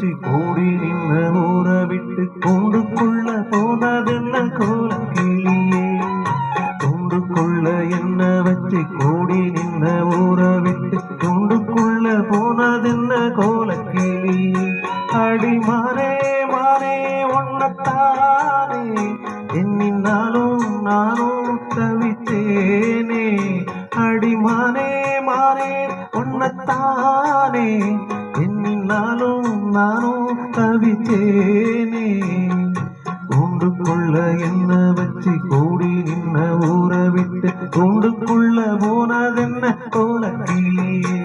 வச்சு கூடி நின்ன ஊற விட்டு கூண்டுக்குள்ள போனதென்ன கோலக்கிளியே. கூண்டுக்குள்ள என்ன வச்சு கூடி நின்ன ஊற விட்டு கூண்டுக்குள்ள போனதென்ன கோலக்கிளியே. அடி மானே மானே ஒன்னத்தானே எண்ணினாலும் நானும் தவித்தேனே. அடி மானே மானே ஒன்னத்தானே எண்ணினாலும் நானும் தவித்தேனே. கூண்டுக்குள்ள என்ன வச்சு கூடி நின்ன ஊற விட்டு கூண்டுக்குள்ள போனதென்ன கோலக்கிளியே.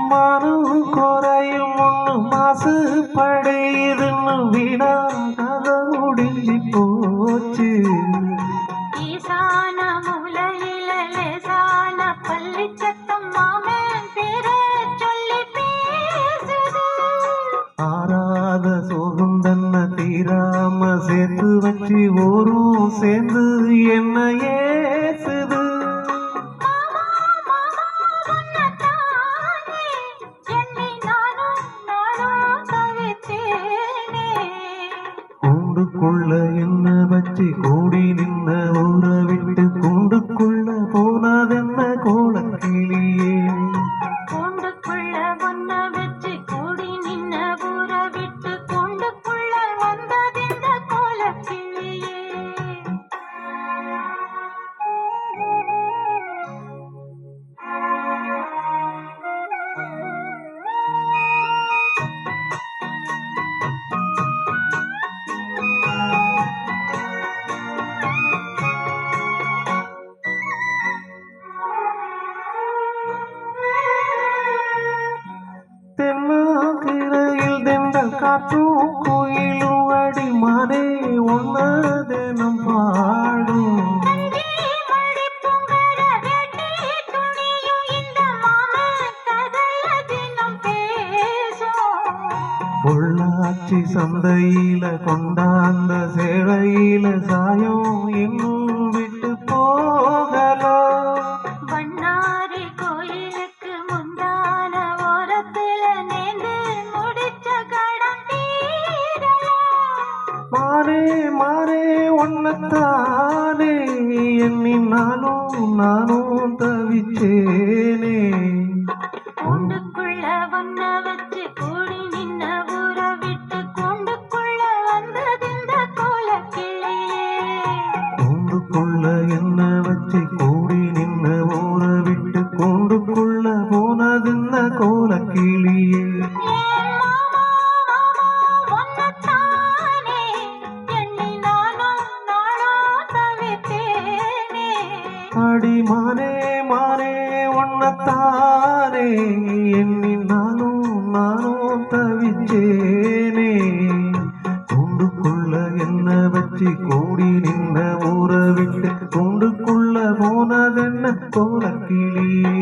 மானம் குறையும் ஒண்ணு மாசு படையுதுன்னு வீணா கதை முடிஞ்சு போச்சு. ஈசான மூலையில லேசான பள்ளி சத்தம் மாமன் பேர சொல்லி பேசுது. ஆறாத சோகம் தன்ன தீராம சேர்த்து வச்சு ஓரும் சேர்ந்து என்ன ஏசுது. கூண்டுக்குள்ள என்ன வச்சு கூடி நின்ன ஊற விட்டு கூண்டுக்குள்ள போனதென்ன கோலக்கிளியே. கூண்டுக்குள்ள ஒன்ன வச்சு கூடி நின்ன ஊற விட்டு கூண்டுக்குள்ள வந்ததெந்த கோலக்கிளியே. தென்னாக்கிரையில் தென்றல் காற்றும் கோயிலும் அடி மானே ஒன்னதெனம் பாடும். பொள்ளாச்சி சந்தையில கொண்டாந்த சேலையில சாயம் இன்னும் விட்டு போகலாம். பண்ணாரி கோயிலுக்கு முந்தான ஓரத்துல நேர்ந்து முடிச்ச கடன் தீரலாம். மானே மானே ஒன்னத்தானே எண்ணினாலும் நானும் தவிச்சேனே. கூண்டுக்குள்ள ஒன்ன வச்சு கூடி நின்ன ஊற விட்டு கூண்டுக்குள்ள வந்ததிந்த கோலக்கிளியே. கூண்டுக்குள்ள என்ன வச்சு கூடி நின்ன ஊற விட்டு கூண்டுக்குள்ள போனதென்ன கோலக்கிளியே. அடி மானே மானே ஒன்னத்தானே எண்ணினாலும் நானும் தவிச்சேனே. கூண்டுக்குள்ள என்ன வச்சு கூடி நின்ன ஊற விட்டு கூண்டுக்குள்ள போனதென்ன கோலக்கிளியே.